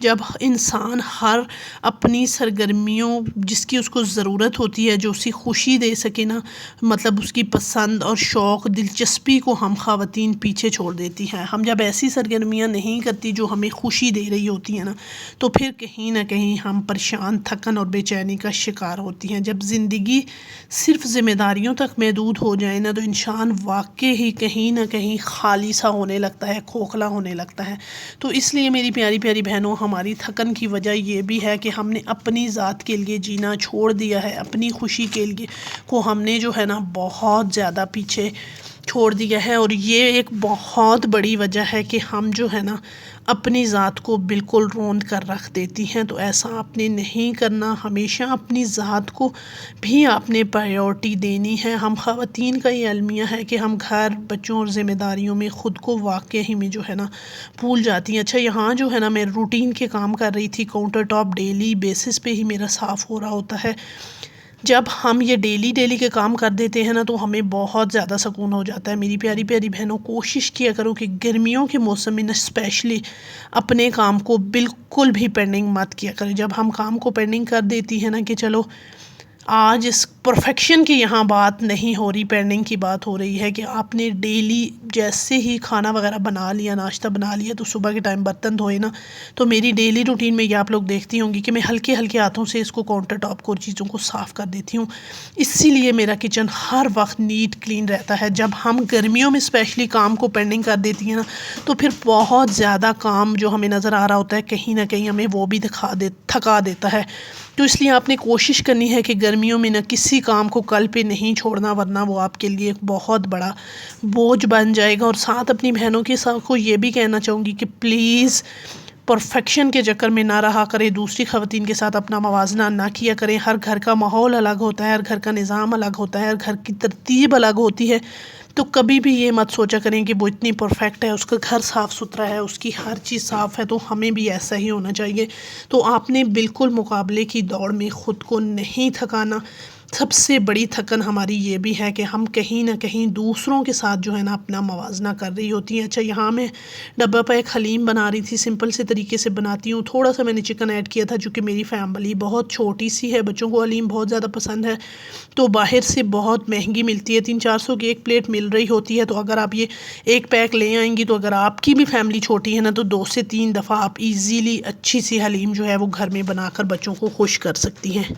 جب انسان ہر اپنی سرگرمیوں جس کی اس کو ضرورت ہوتی ہے جو اسی خوشی دے سکے نا، مطلب اس کی پسند اور شوق دلچسپی کو ہم خواتین پیچھے چھوڑ دیتی ہیں. ہم جب ایسی سرگرمیاں نہیں کرتی جو ہمیں خوشی دے رہی ہوتی ہیں نا، تو پھر کہیں نہ کہیں ہم پریشان، تھکن اور بے چینی کا شکار ہوتی ہیں. جب زندگی صرف ذمہ داریوں تک محدود ہو جائے نا، تو انسان واقعی ہی کہیں نہ کہیں خالی سا ہونے لگتا ہے، کھوکھلا ہونے لگتا ہے. تو اس لیے میری پیاری پیاری بہنوں، ہماری تھکن کی وجہ یہ بھی ہے کہ ہم نے اپنی ذات کے لیے جینا چھوڑ دیا ہے، اپنی خوشی کے لیے کو ہم نے جو ہے نا بہت زیادہ پیچھے چھوڑ دیا ہے. اور یہ ایک بہت بڑی وجہ ہے کہ ہم جو ہے نا اپنی ذات کو بالکل روند کر رکھ دیتی ہیں. تو ایسا آپ نے نہیں کرنا، ہمیشہ اپنی ذات کو بھی آپ نے پرائیورٹی دینی ہے. ہم خواتین کا یہ المیہ ہے کہ ہم گھر، بچوں اور ذمہ داریوں میں خود کو واقعی میں جو ہے نا بھول جاتی ہیں. اچھا یہاں جو ہے نا میں روٹین کے کام کر رہی تھی، کاؤنٹر ٹاپ ڈیلی بیسس پہ ہی میرا صاف ہو رہا ہوتا ہے. جب ہم یہ ڈیلی کے کام کر دیتے ہیں نا، تو ہمیں بہت زیادہ سکون ہو جاتا ہے. میری پیاری پیاری بہنوں، کوشش کیا کرو کہ گرمیوں کے موسم میں اسپیشلی اپنے کام کو بالکل بھی پینڈنگ مت کیا کریں. جب ہم کام کو پینڈنگ کر دیتی ہیں نا کہ چلو آج اس پرفیکشن کی یہاں بات نہیں ہو رہی، پینڈنگ کی بات ہو رہی ہے کہ آپ نے ڈیلی جیسے ہی کھانا وغیرہ بنا لیا، ناشتہ بنا لیا، تو صبح کے ٹائم برتن دھوئے نا. تو میری ڈیلی روٹین میں یہ آپ لوگ دیکھتی ہوں گی کہ میں ہلکے ہاتھوں سے اس کو کاؤنٹر ٹاپ کو اور چیزوں کو صاف کر دیتی ہوں. اسی لیے میرا کچن ہر وقت نیٹ کلین رہتا ہے. جب ہم گرمیوں میں اسپیشلی کام کو پینڈنگ کر دیتی ہیں نا، تو پھر بہت زیادہ کام جو ہمیں نظر آ رہا ہوتا ہے کہیں نہ کہیں ہمیں وہ بھی تھکا دیتا ہے. تو اس لیے آپ نے کوشش کرنی ہے کہ گرمیوں میں نہ کسی کام کو کل پہ نہیں چھوڑنا، ورنہ وہ آپ کے لیے ایک بہت بڑا بوجھ بن جائے گا. اور ساتھ اپنی بہنوں کے ساتھ کو یہ بھی کہنا چاہوں گی کہ پلیز پرفیکشن کے چکر میں نہ رہا کریں، دوسری خواتین کے ساتھ اپنا موازنہ نہ کیا کریں. ہر گھر کا ماحول الگ ہوتا ہے، ہر گھر کا نظام الگ ہوتا ہے، ہر گھر کی ترتیب الگ ہوتی ہے. تو کبھی بھی یہ مت سوچا کریں کہ وہ اتنی پرفیکٹ ہے، اس کا گھر صاف ستھرا ہے، اس کی ہر چیز صاف ہے، تو ہمیں بھی ایسا ہی ہونا چاہیے. تو آپ نے بالکل مقابلے کی دوڑ میں خود کو نہیں تھکانا. سب سے بڑی تھکن ہماری یہ بھی ہے کہ ہم کہیں نہ کہیں دوسروں کے ساتھ جو ہے نا اپنا موازنہ کر رہی ہوتی ہیں. اچھا یہاں میں ڈبہ پہ ایک حلیم بنا رہی تھی، سمپل سے طریقے سے بناتی ہوں. تھوڑا سا میں نے چکن ایڈ کیا تھا، چونکہ میری فیملی بہت چھوٹی سی ہے، بچوں کو حلیم بہت زیادہ پسند ہے. تو باہر سے بہت مہنگی ملتی ہے، 300-400 کی ایک پلیٹ مل رہی ہوتی ہے. تو اگر آپ یہ ایک پیک لے آئیں گی، تو اگر آپ کی بھی فیملی چھوٹی ہے نا، تو 2 سے 3 دفعہ آپ ایزیلی اچھی سی حلیم جو ہے وہ گھر میں بنا کر بچوں کو خوش کر سکتی ہیں.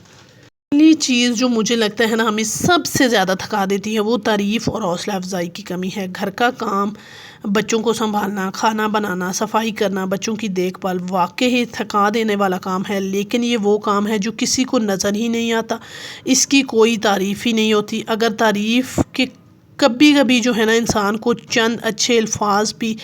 پہلی چیز جو مجھے لگتا ہے نا ہمیں سب سے زیادہ تھکا دیتی ہے، وہ تعریف اور حوصلہ افزائی کی کمی ہے. گھر کا کام، بچوں کو سنبھالنا، کھانا بنانا، صفائی کرنا، بچوں کی دیکھ بھال واقعی تھکا دینے والا کام ہے. لیکن یہ وہ کام ہے جو کسی کو نظر ہی نہیں آتا، اس کی کوئی تعریف ہی نہیں ہوتی. اگر تعریف کے کبھی کبھی جو ہے نا انسان کو چند اچھے الفاظ بھی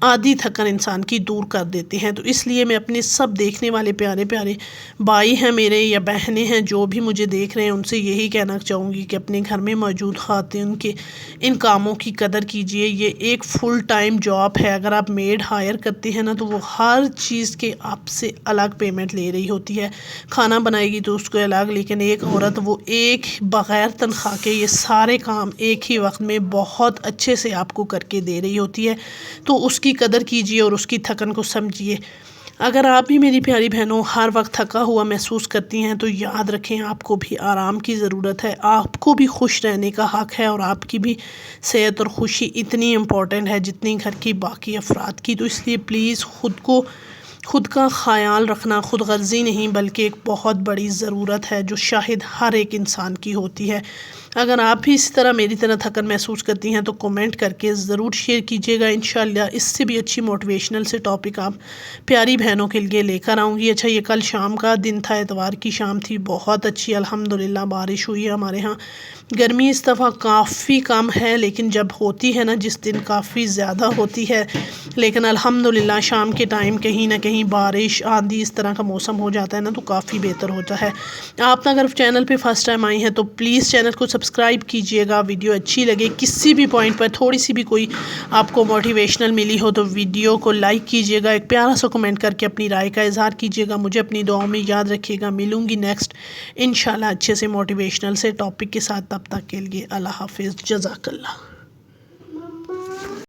آدھی تھکن انسان کی دور کر دیتے ہیں. تو اس لیے میں اپنے سب دیکھنے والے پیارے پیارے بھائی ہیں میرے یا بہنیں ہیں جو بھی مجھے دیکھ رہے ہیں، ان سے یہی کہنا چاہوں گی کہ اپنے گھر میں موجود خواتین کے ان کاموں کی قدر کیجیے. یہ ایک فل ٹائم جاب ہے. اگر آپ میڈ ہائر کرتے ہیں نا، تو وہ ہر چیز کے آپ سے الگ پیمنٹ لے رہی ہوتی ہے. کھانا بنائے گی تو اس کو الگ، لیکن ایک عورت وہ ایک بغیر تنخواہ کے یہ سارے کام ایک ہی وقت میں بہت اچھے سے آپ کو کر کے دے رہی ہوتی ہے. تو اس کی قدر کیجیے اور اس کی تھکن کو سمجھیے. اگر آپ بھی میری پیاری بہنوں ہر وقت تھکا ہوا محسوس کرتی ہیں، تو یاد رکھیں آپ کو بھی آرام کی ضرورت ہے، آپ کو بھی خوش رہنے کا حق ہے، اور آپ کی بھی صحت اور خوشی اتنی امپورٹنٹ ہے جتنی گھر کی باقی افراد کی. تو اس لیے پلیز خود کا خیال رکھنا خود غرضی نہیں، بلکہ ایک بہت بڑی ضرورت ہے جو شاید ہر ایک انسان کی ہوتی ہے. اگر آپ بھی اس طرح میری طرح تھکن محسوس کرتی ہیں تو کمنٹ کر کے ضرور شیئر کیجیے گا. انشاءاللہ اس سے بھی اچھی موٹیویشنل سے ٹاپک آپ پیاری بہنوں کے لیے لے کر آؤں گی. اچھا یہ کل شام کا دن تھا، اتوار کی شام تھی، بہت اچھی الحمدللہ بارش ہوئی ہے ہمارے ہاں. گرمی اس دفعہ کافی کم ہے، لیکن جب ہوتی ہے نا جس دن کافی زیادہ ہوتی ہے. لیکن الحمدللہ شام کے ٹائم کہیں نہ کہیں بارش، آندھی، اس طرح کا موسم ہو جاتا ہے نا، تو کافی بہتر ہوتا ہے. آپ اگر چینل پہ فرسٹ ٹائم آئی ہیں تو پلیز چینل کو سبسکرائب کیجئے گا. ویڈیو اچھی لگے، کسی بھی پوائنٹ پر تھوڑی سی بھی کوئی آپ کو موٹیویشنل ملی ہو، تو ویڈیو کو لائک کیجئے گا. ایک پیارا سا کمنٹ کر کے اپنی رائے کا اظہار کیجئے گا. مجھے اپنی دعاؤں میں یاد رکھیے گا. ملوں گی نیکسٹ انشاءاللہ اچھے سے موٹیویشنل سے ٹاپک کے ساتھ. تب تک کے لیے اللہ حافظ. جزاک اللہ.